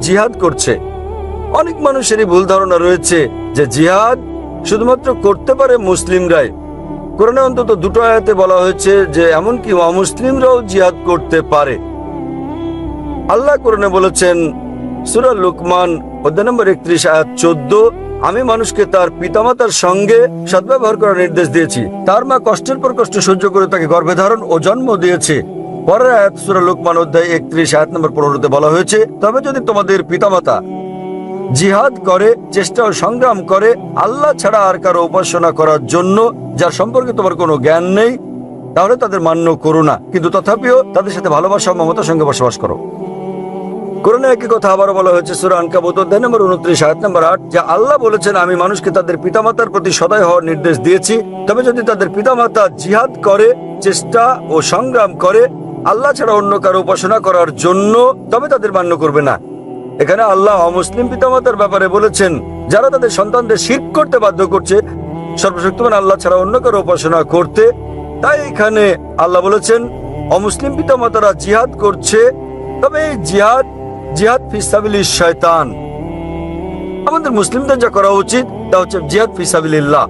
জিহাদ করছে। অনেক মানুষেরই ভুল ধারণা রয়েছে যে জিহাদ শুধুমাত্র করতে পারে মুসলিমরাই। কোরআনে অন্তত দুটো আয়াতে বলা হয়েছে যে এমনকি অমুসলিমরাও জিহাদ করতে পারে। আল্লাহ কোরআনে বলেছেন সূরা লুকমান অধ্যায় নম্বর 31 আয়াত 14, আমি মানুষকে তার পিতামাতার সঙ্গে সদ্ব্যবহার করার নির্দেশ দিয়েছি। তার মা কষ্টের পর কষ্ট সহ্য করে তাকে গর্ভে ধারণ ও জন্ম দিয়েছে। পরের আয়াত সূরা লুকমান অধ্যায় 31 আয়াত নম্বর 15-তে বলা হয়েছে, তবে যদি তোমাদের পিতামাতা জিহাদ করে, চেষ্টা ও সংগ্রাম করে আল্লাহ ছাড়া আর কারো উপাসনা করার জন্য যার সম্পর্কে তোমার কোনো জ্ঞান নেই, তাহলে তাদের মান্য করো না, কিন্তু তথাপিও তাদের সাথে ভালোবাসা ও মমতার সঙ্গে বসবাস করো। কোরআনে একই কথা আবারও বলা হয়েছে সূরা আনকাবুত অধ্যায় নম্বর 29 আয়াত নম্বর 8, যে আল্লাহ বলেছেন, আমি মানুষকে তাদের পিতামাতার প্রতি সদয় হওয়ার নির্দেশ দিয়েছি, তবে যদি তাদের পিতামাতা জিহাদ করে, চেষ্টা ও সংগ্রাম করে আল্লাহ ছাড়া অন্য কারো উপাসনা করার জন্য, তবে তাদের মান্য করবে না। এখানে আল্লাহ অমুসলিম পিতামাতার ব্যাপারে বলেছেন, যারা তাদের সন্তানদের শিরক করতে বাধ্য করছে সর্বশক্তিমান আল্লাহ ছাড়া অন্য কারো উপাসনা করতে। তাই এখানে আল্লাহ বলেছেন অমুসলিম পিতামাতারা জিহাদ করছে, তবে এই জিহাদ ফিসাবিলিশ শয়তান। আমাদের মুসলিমদের যা করা উচিত তা হচ্ছে জিহাদ ফিসাবিলিল্লাহ।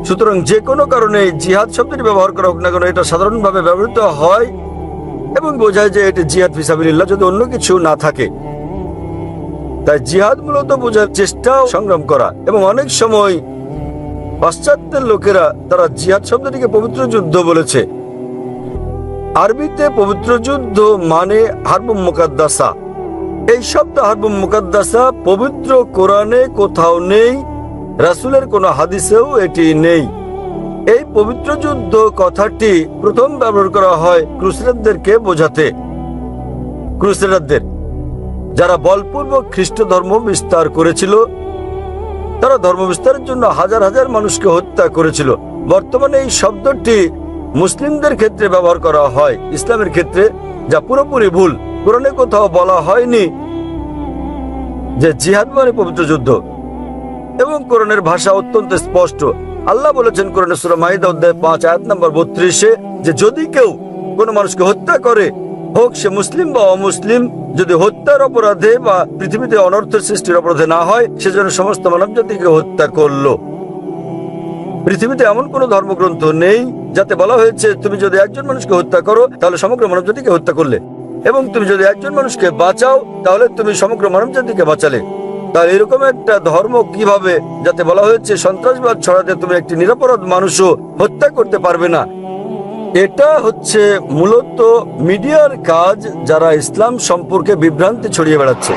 সুতরাং যে কোনো কারণে জিহাদ শব্দটি ব্যবহার করা হোক না কেন, এটা সাধারণভাবে ব্যবহৃত হয় এবং বোঝায় যে এটি জিহাদ ফিসাবিলিল্লাহ যদি অন্য কিছু না থাকে। তাই জিহাদ মূলত বোঝার চেষ্টা সংগ্রাম করা। এবং অনেক সময় পাশ্চাত্যের লোকেরা তারা জিহাদ শব্দটিকে পবিত্র যুদ্ধ বলেছে। আরবিতে পবিত্র যুদ্ধ মানে হারবুম মুকাদ্দাসা। এই শব্দ হারবুম মুকাদ্দাসা পবিত্র কোরআনে কোথাও নেই, রাসূলের কোনো হাদিসেও এটি নেই। এই পবিত্র যুদ্ধ কথাটি প্রথম ব্যবহার করা হয় ক্রুসেডারদেরকে বোঝাতে। ক্রুসেডারদের যারা বলপূর্বক খ্রিস্ট ধর্ম বিস্তার করেছিল, তারা ধর্ম বিস্তারের জন্য হাজার হাজার মানুষকে হত্যা করেছিল। বর্তমানে এই শব্দটি মুসলিমদের ক্ষেত্রে ব্যবহার করা হয় ইসলামের ক্ষেত্রে, যা পুরোপুরি ভুল। কোরআনে কোথাও বলা হয়নি যে জিহাদ মানে পবিত্র যুদ্ধ, এবং কোরআনের ভাষা অত্যন্ত স্পষ্ট। আল্লাহ বলেছেন কোরআনে সূরা মাইদা অধ্যায় 5 আয়াত নম্বর 32, যে যদি কেউ কোনো মানুষকে হত্যা করে, হোক সে মুসলিম বা অমুসলিম, যদি হত্যার অপরাধে বা পৃথিবীতে অনর্থ সৃষ্টির অপরাধে না হয়, সেজন্য সমস্ত মানব জাতিকে হত্যা করলো। পৃথিবীতে এমন কোন ধর্মগ্রন্থ নেই যাতে বলা হয়েছে তুমি যদি একজন মানুষকে হত্যা করো তাহলে সমগ্র মানব জাতিকে হত্যা করলে, এবং তুমি যদি একজন মানুষকে বাঁচাও তাহলে তুমি সমগ্র মানব জাতিকে বাঁচালে। তাহলে এরকম একটা ধর্ম কিভাবে, যাতে বলা হয়েছে সন্ত্রাসবাদ ছড়াতে তুমি একটি নিরপরাধ মানুষও হত্যা করতে পারবে না? এটা হচ্ছে মূলত মিডিয়ার কাজ, যারা ইসলাম সম্পর্কে বিভ্রান্তি ছড়িয়ে বেড়াচ্ছে।